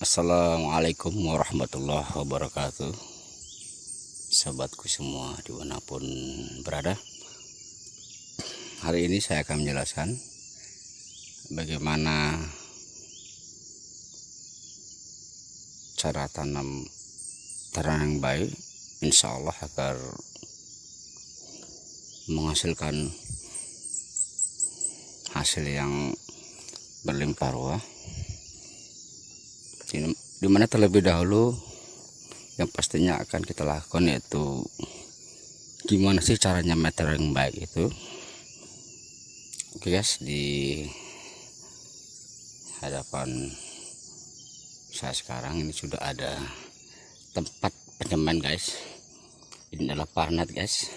Assalamualaikum warahmatullahi wabarakatuh. Sahabatku semua dimanapun berada, hari ini saya akan menjelaskan bagaimana cara tanam terang yang baik, insya Allah agar menghasilkan hasil yang berlimpah ruah. Dimana terlebih dahulu yang pastinya akan kita lakukan yaitu gimana sih caranya meter yang baik itu. Oke guys, di hadapan saya sekarang ini sudah ada tempat penyemen guys. Ini adalah paranet guys.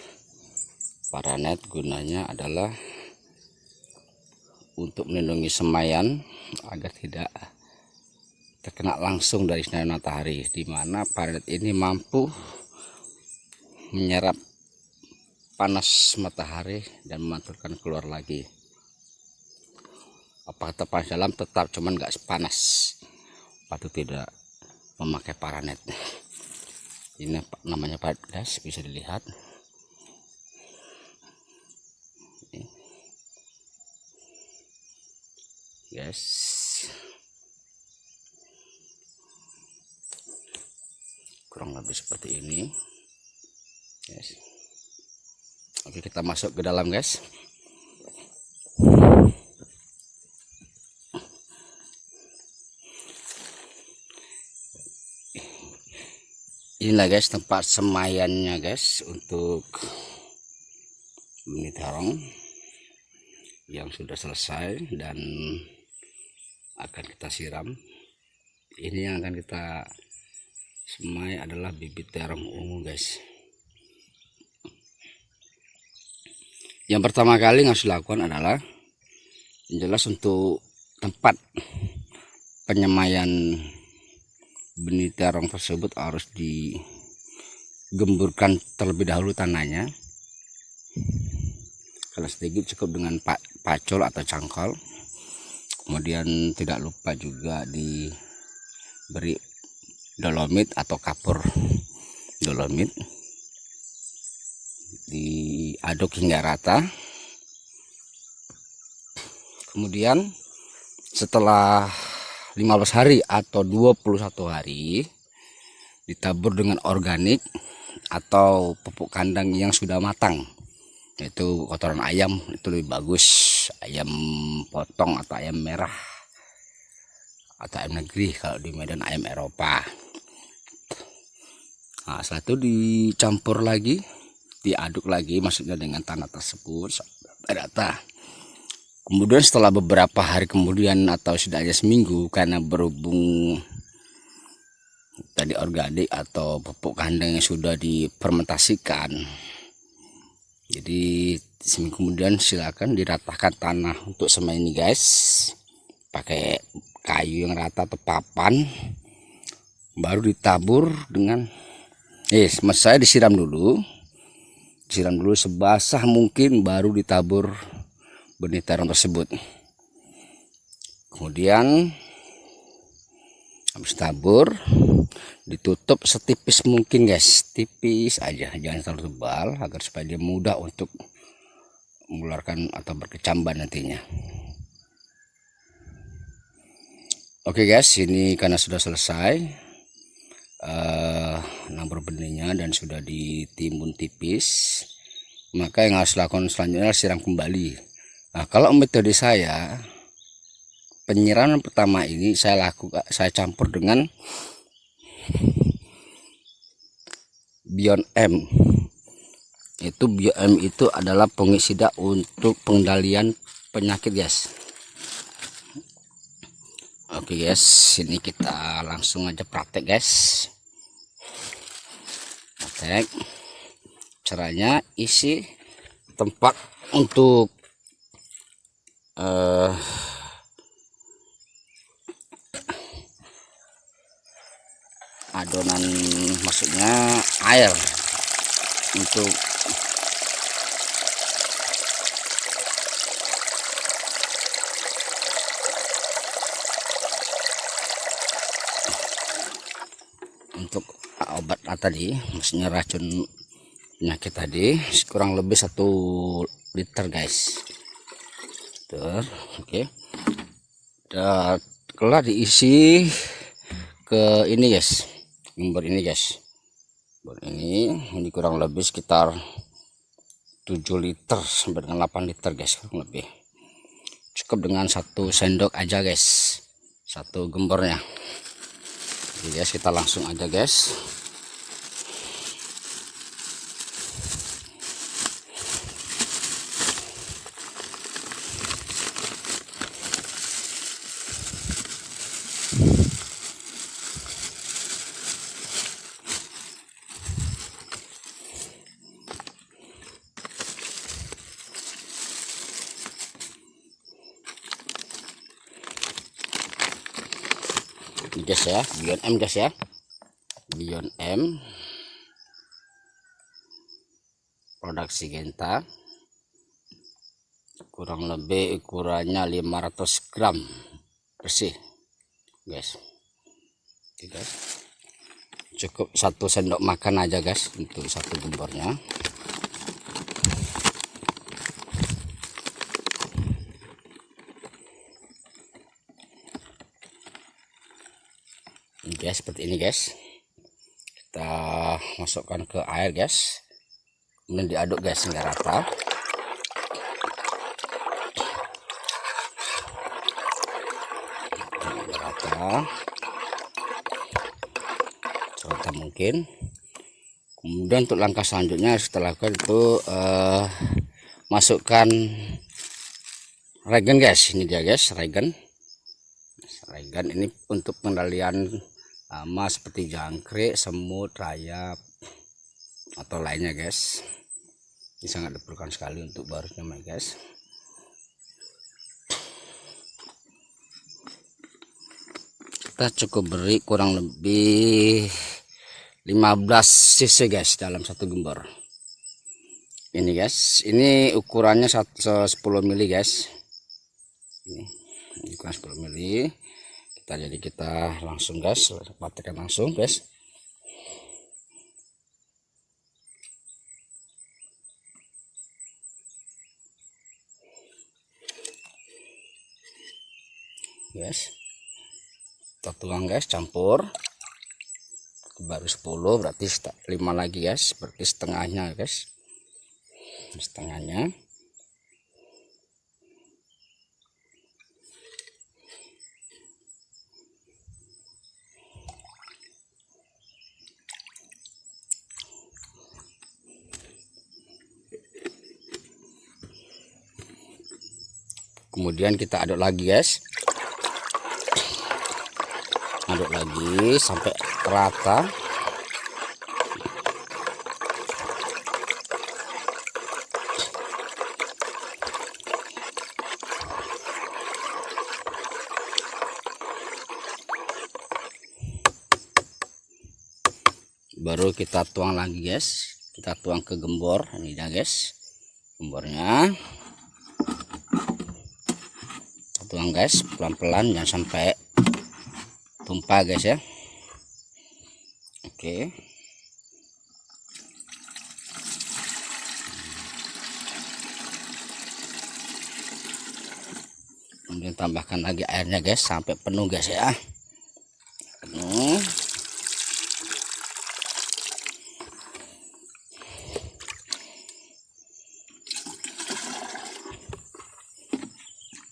Paranet gunanya adalah untuk melindungi semaian agar tidak terkena langsung dari sinar matahari, di mana paranet ini mampu menyerap panas matahari dan memantulkan keluar lagi. Apakah panas dalam tetap, cuman nggak panas, patut tidak memakai paranet. Ini namanya paranet guys, bisa dilihat. Guys, kurang lebih seperti ini guys. Oke, kita masuk ke dalam guys. Inilah guys tempat semaiannya guys untuk benih terong yang sudah selesai dan akan kita siram. Ini yang akan kita semai adalah bibit terong ungu guys. Yang pertama kali yang harus dilakukan adalah jelas untuk tempat penyemaian benih terong tersebut harus digemburkan terlebih dahulu tanahnya. Kalau sedikit cukup dengan pacul atau cangkol. Kemudian tidak lupa juga diberi dolomit atau kapur dolomit, diaduk hingga rata. Kemudian setelah 15 hari atau 21 hari ditabur dengan organik atau pupuk kandang yang sudah matang, yaitu kotoran ayam. Itu lebih bagus, ayam potong atau ayam merah atau ayam negeri, kalau di Medan ayam Eropa. Nah, setelah itu dicampur lagi, diaduk lagi maksudnya dengan tanah tersebut sampai rata. Kemudian setelah beberapa hari kemudian atau setidaknya seminggu, karena berhubung tadi organik atau pupuk kandang yang sudah difermentasikan, jadi seminggu kemudian silakan diratakan tanah untuk semai ini guys, pakai kayu yang rata atau papan, baru ditabur dengan saya disiram dulu sebasah mungkin, baru ditabur benih terong tersebut. Kemudian habis tabur ditutup setipis mungkin guys, tipis aja, jangan terlalu tebal agar supaya dia mudah untuk mengeluarkan atau berkecambah nantinya. Oke guys, ini karena sudah selesai nabur benihnya dan sudah ditimbun tipis, maka yang harus dilakukan selanjutnya adalah siram kembali. Nah, kalau metode saya, penyiraman pertama ini saya campur dengan Bion M. Bion M itu adalah fungisida untuk pengendalian penyakit guys. Oke guys, sini kita langsung aja praktek guys. Praktek caranya, isi tempat untuk adonan, maksudnya air untuk untuk obat tadi, maksudnya racun penyakit tadi, kurang lebih 1 liter guys. Tuh, oke. Dan kelar diisi ke ini guys, gembor ini guys. Ini kurang lebih sekitar 7 liter sampai dengan 8 liter guys, kurang lebih. Cukup dengan 1 sendok aja guys, 1 gembornya. Jadi guys, kita langsung aja guys. Ini guys ya, Beyond M guys ya, Beyond M produk Syngenta, kurang lebih ukurannya 500 gram bersih guys. Oke guys, cukup 1 sendok makan aja guys untuk 1 gembornya. Ini guys, seperti ini guys, kita masukkan ke air guys, kemudian diaduk guys hingga rata. Serata mungkin. Kemudian untuk langkah selanjutnya harus kita lakukan itu masukkan regen guys. Ini dia guys, regen ini untuk pengendalian hama seperti jangkrik, semut, rayap atau lainnya guys. Ini sangat diperlukan sekali untuk barusnya guys. Kita cukup beri kurang lebih 15 cc guys dalam 1 gembor. Ini guys, ini ukurannya 10 mili guys. Ini ukuran 10 mili. Kita langsung guys, praktekkan langsung guys. Guys, kita tuang guys, campur. Baru 10, berarti 5 lagi guys, berarti setengahnya guys, setengahnya. Kemudian kita aduk lagi guys, aduk lagi sampai rata. Baru kita tuang lagi guys, kita tuang ke gembor. Ini dah guys, gembornya tuang guys, pelan-pelan jangan sampai tumpah guys ya. Oke, kemudian tambahkan lagi airnya guys sampai penuh guys ya, penuh.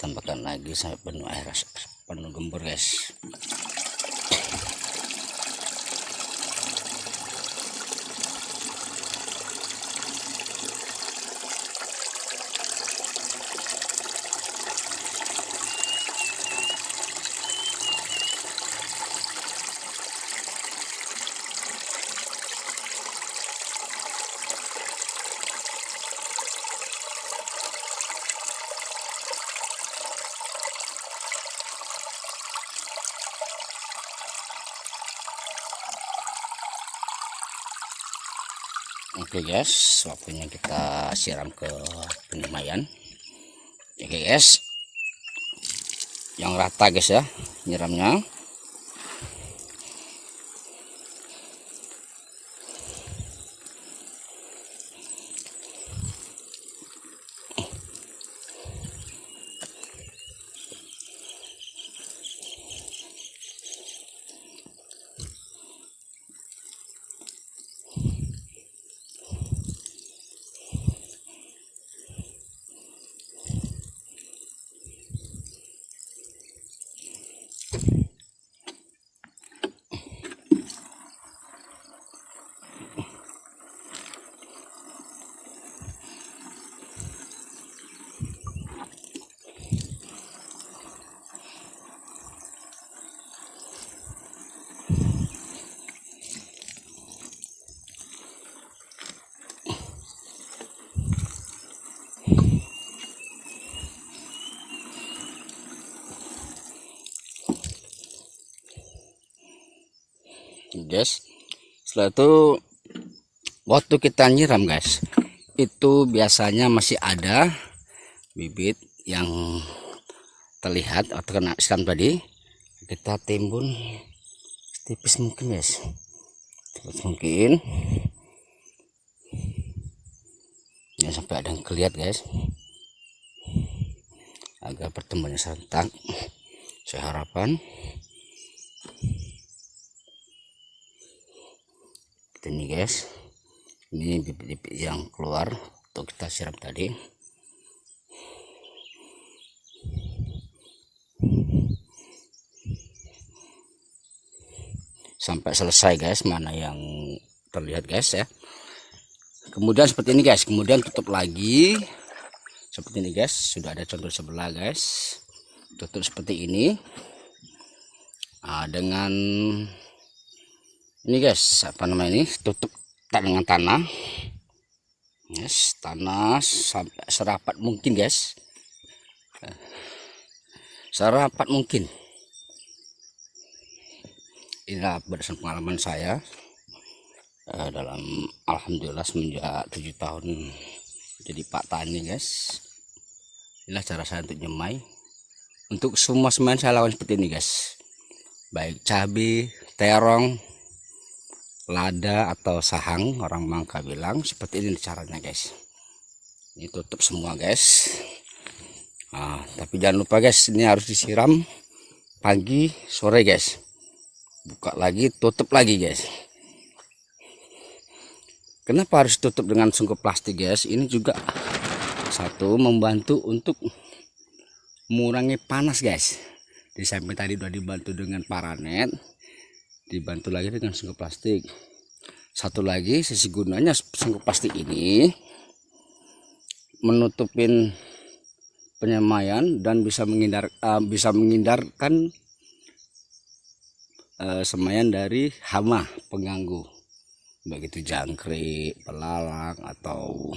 Tambahkan lagi sampai penuh air, penuh gembur guys. Oke guys, waktunya kita siram ke penyemaian. Oke guys, yang rata guys ya nyiramnya. Guys, setelah itu waktu kita nyiram guys, itu biasanya masih ada bibit yang terlihat atau kena siram tadi. Kita timbun tipis mungkin guys, tipis mungkin ya, sampai ada yang kelihatan guys, agar pertumbuhannya serentak. Saya harapan ini guys, ini bibit-bibit yang keluar untuk kita siram tadi. Sampai selesai guys, mana yang terlihat guys ya. Kemudian seperti ini guys, kemudian tutup lagi seperti ini guys. Sudah ada contoh sebelah guys, tutup seperti ini. Nah, dengan ini guys, apa namanya ini, tutup dengan tanah guys, tanah sampai serapat mungkin guys, serapat mungkin. Inilah berdasarkan pengalaman saya dalam alhamdulillah semenjak 7 tahun jadi Pak Tani guys. Inilah cara saya untuk nyemai. Untuk semua semen saya lakukan seperti ini guys, baik cabai, terong, lada atau sahang, orang Mangka bilang seperti ini caranya guys. Ini tutup semua guys. Nah, tapi jangan lupa guys, ini harus disiram pagi sore guys. Buka lagi, tutup lagi guys. Kenapa harus tutup dengan sungkup plastik guys? Ini juga satu membantu untuk mengurangi panas guys. Di samping tadi sudah dibantu dengan paranet, dibantu lagi dengan sungkup plastik. Satu lagi sisi gunanya sungkup plastik ini menutupin penyemaian dan bisa menghindarkan semaian dari hama pengganggu, begitu jangkrik, belalang atau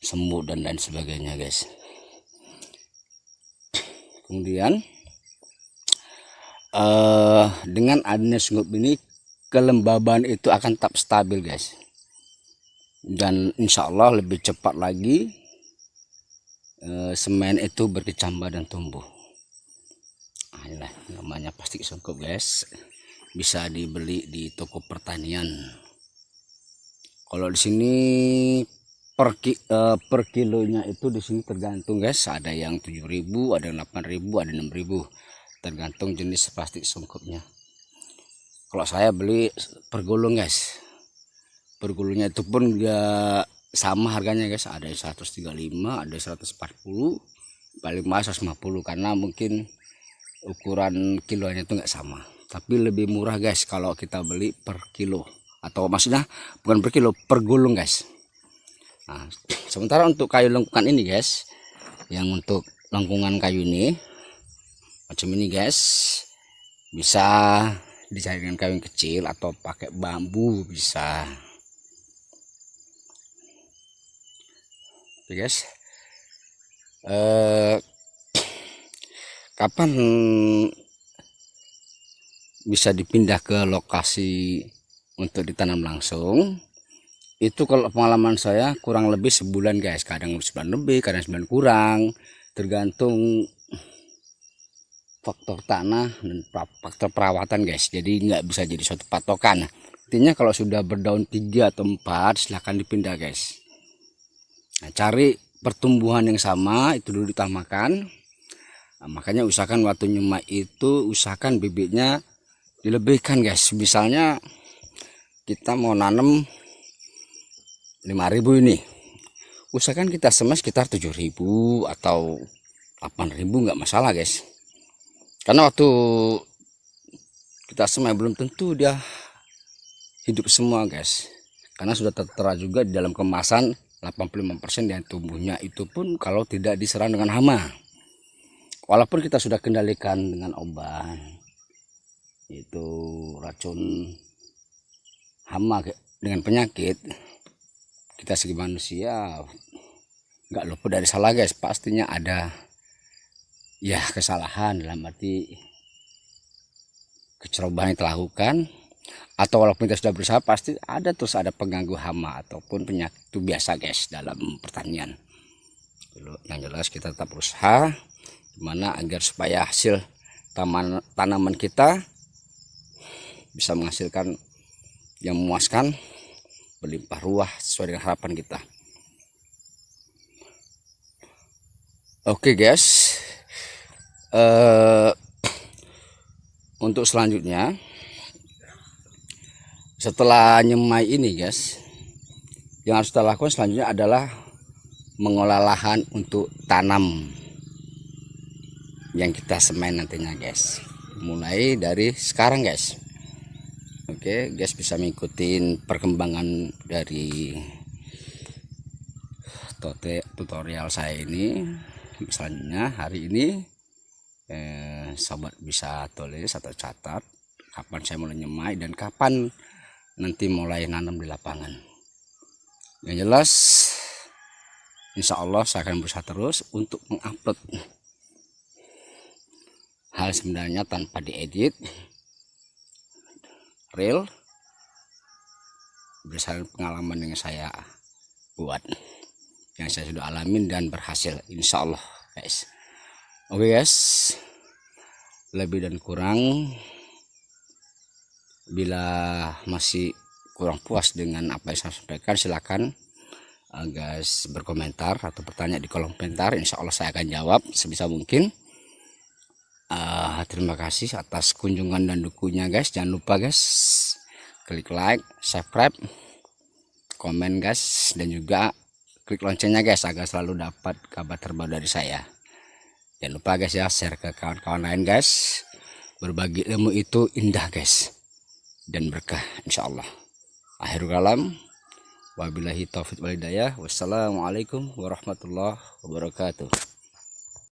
semut dan lain sebagainya guys. Kemudian dengan adanya sungkup ini, kelembaban itu akan tetap stabil guys, dan insya Allah lebih cepat lagi semen itu berkecambah dan tumbuh. Nah, inilah namanya plastik sungkup guys, bisa dibeli di toko pertanian. Kalau di sini per kilonya itu di sini tergantung guys, ada yang 7.000, ada yang 8.000, ada 6.000, tergantung jenis plastik sungkupnya. Kalau saya beli per gulung guys, per gulungnya itu pun enggak sama harganya guys, ada yang 135, ada 140, paling mahal 150, karena mungkin ukuran kilonya itu enggak sama. Tapi lebih murah guys kalau kita beli per kilo, atau maksudnya bukan per kilo, per gulung guys. Nah, sementara untuk kayu lengkungan ini guys, yang untuk lengkungan kayu ini macam ini guys, bisa dicari dengan kayu yang kecil atau pakai bambu bisa. Oke guys, kapan bisa dipindah ke lokasi untuk ditanam langsung? Itu kalau pengalaman saya kurang lebih sebulan guys, kadang sebulan lebih, kadang sebulan kurang, tergantung faktor tanah dan faktor perawatan guys. Jadi nggak bisa jadi suatu patokan. Intinya kalau sudah berdaun 3 atau 4 silahkan dipindah guys. Nah, cari pertumbuhan yang sama itu dulu ditamakan. Nah, makanya usahakan waktu nyemai itu usahakan bibitnya dilebihkan guys. Misalnya kita mau nanam 5.000 ini, usahakan kita semai sekitar 7.000 atau 8.000, nggak masalah guys. Karena waktu kita semai belum tentu dia hidup semua guys, karena sudah tertera juga di dalam kemasan 85% yang tumbuhnya itu pun kalau tidak diserang dengan hama. Walaupun kita sudah kendalikan dengan obat itu racun hama dengan penyakit, kita sebagai manusia nggak luput dari salah guys. Pastinya ada ya kesalahan, dalam arti kecerobohan yang dilakukan, atau walaupun kita sudah berusaha pasti ada pengganggu hama ataupun penyakit. Itu biasa guys dalam pertanian. Yang jelas kita tetap berusaha gimana agar supaya hasil tanaman kita bisa menghasilkan yang memuaskan, berlimpah ruah sesuai dengan harapan kita. Oke guys, untuk selanjutnya setelah nyemai ini guys, yang harus kita lakukan selanjutnya adalah mengolah lahan untuk tanam yang kita semai nantinya guys, mulai dari sekarang guys. Oke guys, bisa mengikuti perkembangan dari tutorial saya ini. Selanjutnya hari ini sobat bisa tulis atau catat kapan saya mulai nyemai dan kapan nanti mulai nanam di lapangan. Yang jelas insya Allah saya akan berusaha terus untuk mengupload hal sebenarnya tanpa diedit, real berdasarkan pengalaman yang saya buat, yang saya sudah alamin dan berhasil insya Allah guys. Oke guys, lebih dan kurang bila masih kurang puas dengan apa yang saya sampaikan, silakan guys berkomentar atau bertanya di kolom komentar. Insya Allah saya akan jawab sebisa mungkin. Terima kasih atas kunjungan dan dukungannya guys. Jangan lupa guys klik like, subscribe, komen guys, dan juga klik loncengnya guys agar selalu dapat kabar terbaru dari saya. Jangan lupa guys ya, share ke kawan-kawan lain guys. Berbagi ilmu itu indah guys dan berkah insya Allah. Akhirul kalam, wabillahi taufiq wal hidayah. Wassalamualaikum warahmatullahi wabarakatuh.